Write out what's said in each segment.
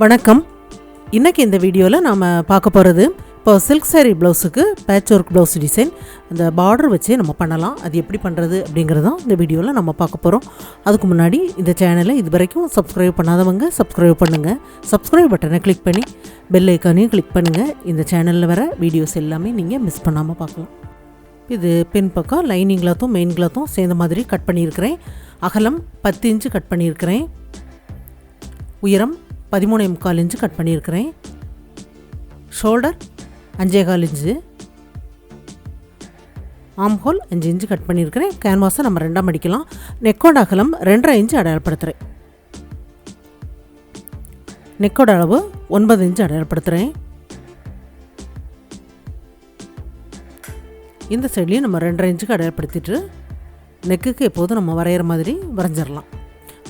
வணக்கம். இன்றைக்கி இந்த வீடியோவில் நாம் பார்க்க போகிறது இப்போ சில்க் சாரீ ப்ளவுஸுக்கு பேட்ச் ஒர்க் ப்ளவுஸ் டிசைன் அந்த பார்டர் வச்சே நம்ம பண்ணலாம். அது எப்படி பண்ணுறது அப்படிங்கிறதான் இந்த வீடியோவில் நம்ம பார்க்க போகிறோம். அதுக்கு முன்னாடி இந்த சேனலை இது வரைக்கும் சப்ஸ்கிரைப் பண்ணாதவங்க சப்ஸ்கிரைப் பண்ணுங்கள். சப்ஸ்கிரைப் பட்டனை கிளிக் பண்ணி பெல் ஐக்கானையும் கிளிக் பண்ணுங்கள். இந்த சேனலில் வர வீடியோஸ் எல்லாமே நீங்கள் மிஸ் பண்ணாமல் பார்க்கலாம். இது பின் பக்கம் லைனிங் கிளாத்தும் மெயின் கிளாத்தும் சேர்ந்த மாதிரி கட் பண்ணியிருக்கிறேன். அகலம் 10 இன்ச்சு கட் பண்ணியிருக்கிறேன். உயரம் 13.25 இன்ச்சு கட் பண்ணியிருக்கிறேன். ஷோல்டர் 5.25 இன்ச்சு, ஆம் ஹோல் 5 இன்ச்சு கட் பண்ணியிருக்கிறேன். கேன்வாஸை நம்ம ரெண்டாக மடிக்கலாம். நெக்கோட அகலம் 2.5 இன்ச்சு அடையாளப்படுத்துகிறேன். நெக்கோட அளவு 9 இன்ச்சு அடையாளப்படுத்துகிறேன். இந்த சைட்லேயும் நம்ம 2.5 இன்ச்சுக்கு அடையாளப்படுத்திட்டு நெக்குக்கு எப்போதும் நம்ம வரைகிற மாதிரி வரைஞ்சிடலாம்.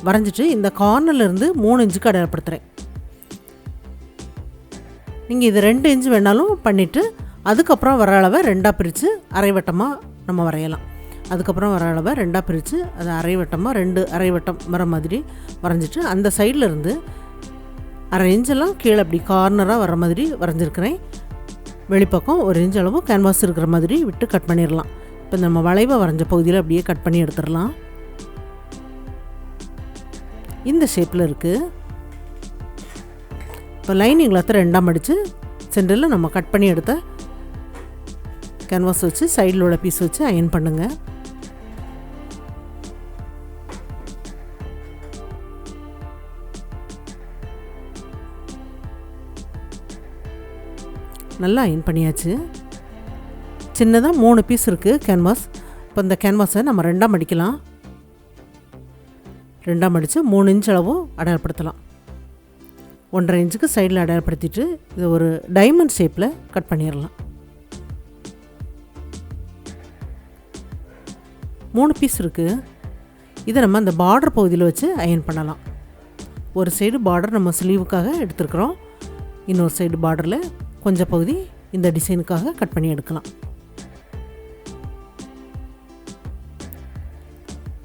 வரைஞ்சிட்டு இந்த கார்னர்லேருந்து 3 இன்ச்சுக்கு அடையாளப்படுத்துகிறேன். நீங்கள் இது 2 இன்ச்சு வேணாலும் பண்ணிவிட்டு அதுக்கப்புறம் வர அளவை 2ஆக பிரித்து அரைவட்டமாக நம்ம வரையலாம். அதுக்கப்புறம் வர அளவை 2ஆக பிரித்து அதை அரைவட்டமாக 2 அரைவட்டம் வர மாதிரி வரைஞ்சிட்டு அந்த சைடில் இருந்து 1/2 இன்ச்செல்லாம் கீழே அப்படி கார்னராக வர மாதிரி வரைஞ்சிருக்கிறேன். வெளிப்பக்கம் 1 இன்ச் அளவு கேன்வாஸ் இருக்கிற மாதிரி விட்டு கட் பண்ணிடலாம். இப்போ நம்ம வளைவை வரைஞ்ச பகுதியில் அப்படியே கட் பண்ணி எடுத்துடலாம். இந்த ஷேப்பில் இருக்குது. இப்போ லைனிங் கிளாத்தை 2ஆக மடித்து சென்டரில் நம்ம கட் பண்ணி எடுத்த கேன்வாஸ் வச்சு சைடில் உள்ள பீஸ் வச்சு அயன் பண்ணுங்கள். நல்லா அயன் பண்ணியாச்சு. சின்னதாக 3 பீஸ் இருக்குது கேன்வாஸ். இப்போ இந்த கேன்வாஸை நம்ம 2ஆக மடிக்கலாம். 2ஆக மடித்து 3 இன்ச் அளவு அடையாளப்படுத்தலாம். 1.5 இன்ச்சுக்கு சைடில் அடையாளப்படுத்திட்டு இது ஒரு டைமண்ட் ஷேப்பில் கட் பண்ணிடலாம். 3 பீஸ் இருக்குது. இதை நம்ம அந்த பார்டர் பகுதியில் வச்சு அயன் பண்ணலாம். ஒரு சைடு பார்டர் நம்ம ஸ்லீவுக்காக எடுத்துருக்குறோம். இன்னொரு சைடு பார்டரில் கொஞ்சம் பகுதி இந்த டிசைனுக்காக கட் பண்ணி எடுக்கலாம்.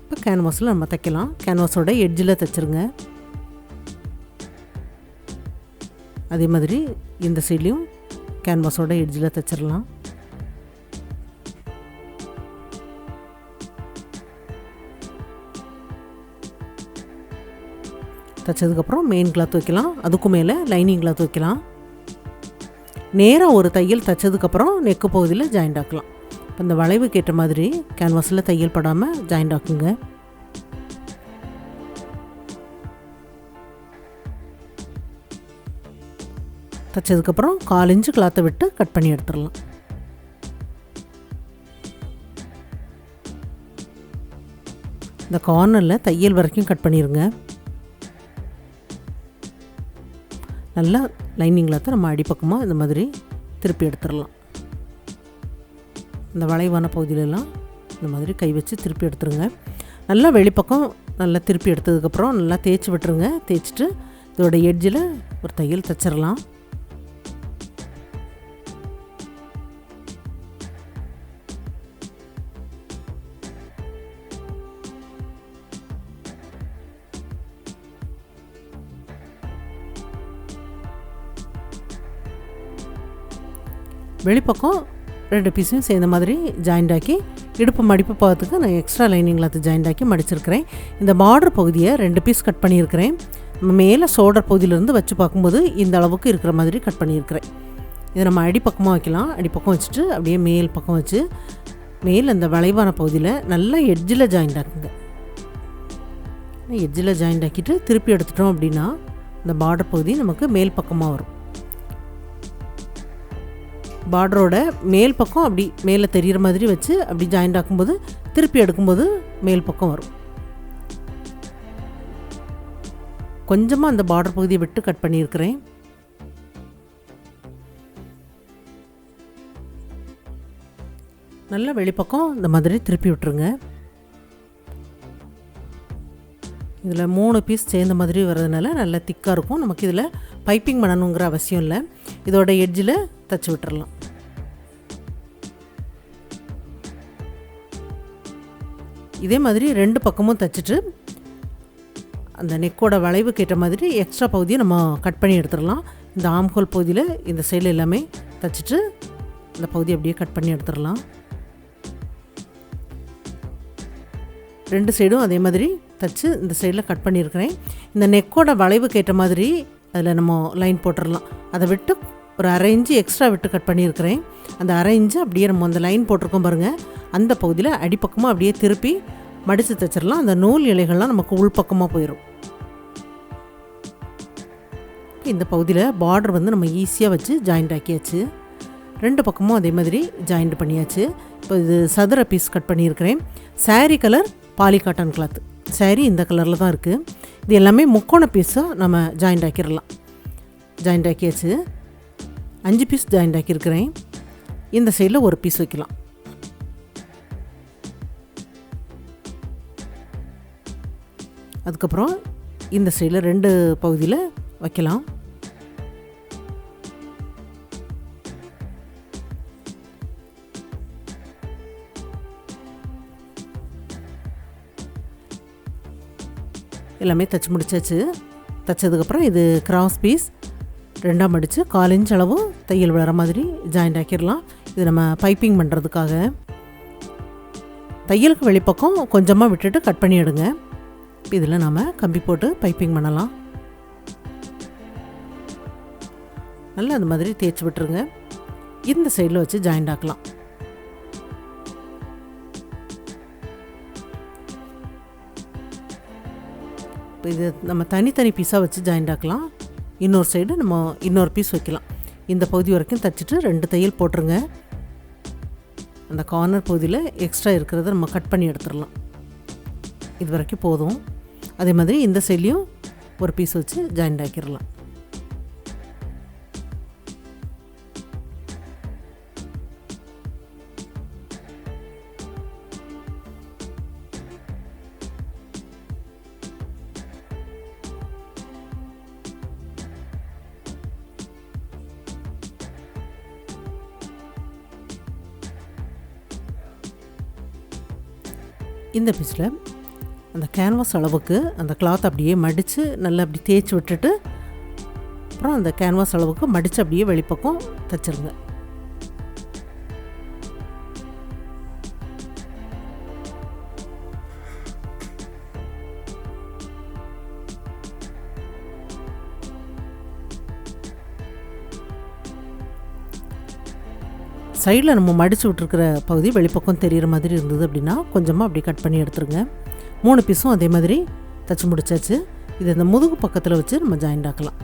இப்போ கேன்வாஸில் நம்ம தைக்கலாம். கேன்வாஸோட எட்ஜில் தைச்சிருங்க. அதே மாதிரி இந்த சைட்லேயும் கேன்வாஸோட எட்ஜில் தைச்சிடலாம். தைச்சதுக்கப்புறம் மெயின் கிளாத் வைக்கலாம். அதுக்கும் மேலே லைனிங் கிளாத் வைக்கலாம். நேராக ஒரு தையல் தைச்சதுக்கப்புறம் நெக்கு பகுதியில் ஜாயிண்ட் ஆக்கலாம். இப்போ இந்த வளைவுக்கு ஏற்ற மாதிரி கேன்வாஸில் தையல் படாமல் ஜாயிண்ட் ஆக்குங்க. தைச்சதுக்கப்புறம் 1/4 இன்ச்சு கிளாத்தை விட்டு கட் பண்ணி எடுத்துடலாம். இந்த கார்னரில் தையல் வரைக்கும் கட் பண்ணிடுங்க. நல்லா லைனிங் கிளாத்தை நம்ம அடிப்பக்கமாக இந்த மாதிரி திருப்பி எடுத்துடலாம். இந்த வளைவான பகுதியிலலாம் இந்த மாதிரி கை வச்சு திருப்பி எடுத்துருங்க. நல்லா வெளிப்பக்கம் நல்லா திருப்பி எடுத்ததுக்கப்புறம் நல்லா தேய்ச்சி விட்டுருங்க. தேய்ச்சிட்டு இதோட எட்ஜில் ஒரு தையல் தைச்சிடலாம். வெளிப்பக்கம் 2 பீஸையும் சேர்ந்த மாதிரி ஜாயிண்ட் ஆக்கி இடுப்பு மடிப்பு பார்த்துக்கு நான் எக்ஸ்ட்ரா லைனிங் கிளாத்து ஜாயிண்ட் ஆக்கி மடிச்சிருக்கிறேன். இந்த பார்டர் பகுதியை 2 பீஸ் கட் பண்ணியிருக்கிறேன். மேலே ஷோல்டர் பகுதியிலேருந்து வச்சு பார்க்கும்போது இந்த அளவுக்கு இருக்கிற மாதிரி கட் பண்ணியிருக்கிறேன். இதை நம்ம அடிப்பக்கமாக வைக்கலாம். அடிப்பக்கம் வச்சுட்டு அப்படியே மேல் பக்கம் வச்சு மேல் அந்த வளைவான பகுதியில் நல்லா எட்ஜில் ஜாயிண்ட் ஆக்குங்க. எட்ஜில் ஜாயிண்ட் ஆக்கிட்டு திருப்பி எடுத்துட்டோம் அப்படின்னா இந்த பார்டர் பகுதி நமக்கு மேல் பக்கமாக வரும். பார்டரோட மேல் பக்கம் அப்படி மேலே தெரிகிற மாதிரி வச்சு அப்படி ஜாயிண்ட் ஆக்கும்போது திருப்பி எடுக்கும்போது மேல் பக்கம் வரும். கொஞ்சமாக அந்த பார்டர் பகுதியை விட்டு கட் பண்ணியிருக்கிறேன். நல்லா வெளிப்பக்கம் இந்த மாதிரி திருப்பி விட்டுருங்க. இதில் 3 பீஸ் சேர்ந்த மாதிரி வர்றதுனால நல்லா திக்காக இருக்கும். நமக்கு இதில் பைப்பிங் பண்ணணுங்கிற அவசியம் இல்லை. இதோட எட்ஜில் தைச்சி விட்டுறலாம். இதே மாதிரி 2 பக்கமும் தைச்சிட்டு அந்த நெக்கோட வளைவுக்கு ஏற்ற மாதிரி எக்ஸ்ட்ரா பகுதியை நம்ம கட் பண்ணி எடுத்துடலாம். இந்த ஆம்ஹோல் பகுதியில் இந்த சைடில் எல்லாமே தைச்சிட்டு இந்த பகுதி அப்படியே கட் பண்ணி எடுத்துடலாம். 2 சைடும் அதே மாதிரி தைச்சு இந்த சைடில் கட் பண்ணியிருக்கிறேன். இந்த நெக்கோட வளைவுக்கு ஏற்ற மாதிரி அதில் நம்ம லைன் போட்டுடலாம். அதை விட்டு ஒரு 1/2 இன்ச்சு எக்ஸ்ட்ரா விட்டு கட் பண்ணியிருக்கிறேன். அந்த 1/2 இன்ச்சு அப்படியே நம்ம அந்த லைன் போட்டிருக்கோம் பாருங்கள், அந்த பகுதியில் அடிப்பக்கமாக அப்படியே திருப்பி மடித்து தைச்சிடலாம். அந்த நூல் இலைகள்லாம் நமக்கு உள்பக்கமாக போயிடும். இந்த பகுதியில் பார்டர் வந்து நம்ம ஈஸியாக வச்சு ஜாயிண்ட் ஆக்கியாச்சு. 2 பக்கமும் அதே மாதிரி ஜாயிண்ட் பண்ணியாச்சு. இப்போ இது சதுர பீஸ் கட் பண்ணியிருக்கிறேன். Sari colour poly cotton cloth. Sari இந்த கலரில் தான் இருக்குது. இது எல்லாமே முக்கோண பீஸாக நம்ம ஜாயிண்ட் ஆக்கிடலாம். ஜாயிண்ட் ஆக்கியாச்சு. 5 பீஸ் ஜாயிண்ட் ஆக்கியிருக்கிறேன். இந்த சைடில் ஒரு பீஸ் வைக்கலாம். அதுக்கப்புறம் இந்த சைடில் 2 பகுதியில் வைக்கலாம். எல்லாமே தைச்சி முடிச்சாச்சு. தைச்சதுக்கப்புறம் இது கிராஸ் பீஸ் 2ஆக மடித்து 1/4 இன்ச் அளவு தையல் விழற மாதிரி ஜாயிண்ட் ஆக்கிடலாம். இது நம்ம பைப்பிங் பண்ணுறதுக்காக. தையலுக்கு வெளிப்பக்கம் கொஞ்சமாக விட்டுட்டு கட் பண்ணி எடுங்க. இதில் நாம் கம்பி போட்டு பைப்பிங் பண்ணலாம். நல்லா அந்த மாதிரி தேய்ச்சி விட்டுருங்க. இந்த சைடில் வச்சு ஜாயிண்ட் ஆக்கலாம். இப்போ இது நம்ம தனித்தனி பீஸாக வச்சு ஜாயிண்ட் ஆக்கலாம். இன்னொரு சைடு நம்ம இன்னொரு பீஸ் வைக்கலாம். இந்த பகுதி வரைக்கும் தைச்சிட்டு 2 தையல் போட்டுருங்க. அந்த கார்னர் பகுதியில் எக்ஸ்ட்ரா இருக்கிறத நம்ம கட் பண்ணி எடுத்துடலாம். இது வரைக்கும் போதும். அதே மாதிரி இந்த சைட்லேயும் ஒரு பீஸ் வச்சு ஜாயிண்ட் ஆக்கிடலாம். இந்த பீஸில் அந்த கேன்வாஸ் அளவுக்கு அந்த கிளாத் அப்படியே மடித்து நல்லா அப்படி தேய்ச்சி விட்டுட்டு அப்புறம் அந்த கேன்வாஸ் அளவுக்கு மடித்து அப்படியே வெளிப்பக்கம் தைச்சிருங்க. சைடில் நம்ம மடித்து விட்டுருக்கிற பகுதி வெளிப்பக்கம் தெரிகிற மாதிரி இருந்தது அப்படின்னா கொஞ்சமாக அப்படி கட் பண்ணி எடுத்துருங்க. 3 பீஸும் அதே மாதிரி தைச்சி முடிச்சாச்சு. இது இந்த முதுகு பக்கத்தில் வச்சு நம்ம ஜாயிண்ட் ஆக்கலாம்.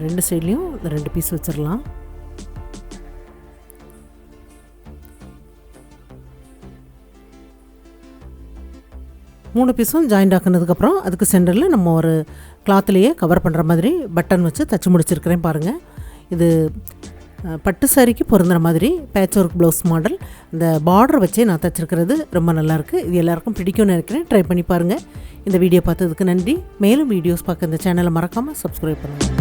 ரெண்டு சைட்லேயும் 2 பீஸ் வச்சிடலாம். மூணு பீஸும் ஜாயிண்ட் ஆக்குனதுக்கப்புறம் அதுக்கு சென்டரில் நம்ம ஒரு கிளாத்லேயே கவர் பண்ணுற மாதிரி பட்டன் வச்சு தச்சு முடிச்சிருக்கிறேன் பாருங்கள். இது பட்டு சாரிக்கு பொருந்துகிற மாதிரி பேட்ச் ஒர்க் ப்ளவுஸ் மாடல். இந்த பார்டர் வச்சே நான் தைச்சிருக்கிறது ரொம்ப நல்லாயிருக்கு. இது எல்லாருக்கும் பிடிக்கும்னு நினைக்கிறேன். ட்ரை பண்ணி பாருங்கள். இந்த வீடியோ பார்த்ததுக்கு நன்றி. மேலும் வீடியோஸ் பார்க்க இந்த சேனலை மறக்காமல் சப்ஸ்கிரைப் பண்ணுங்கள்.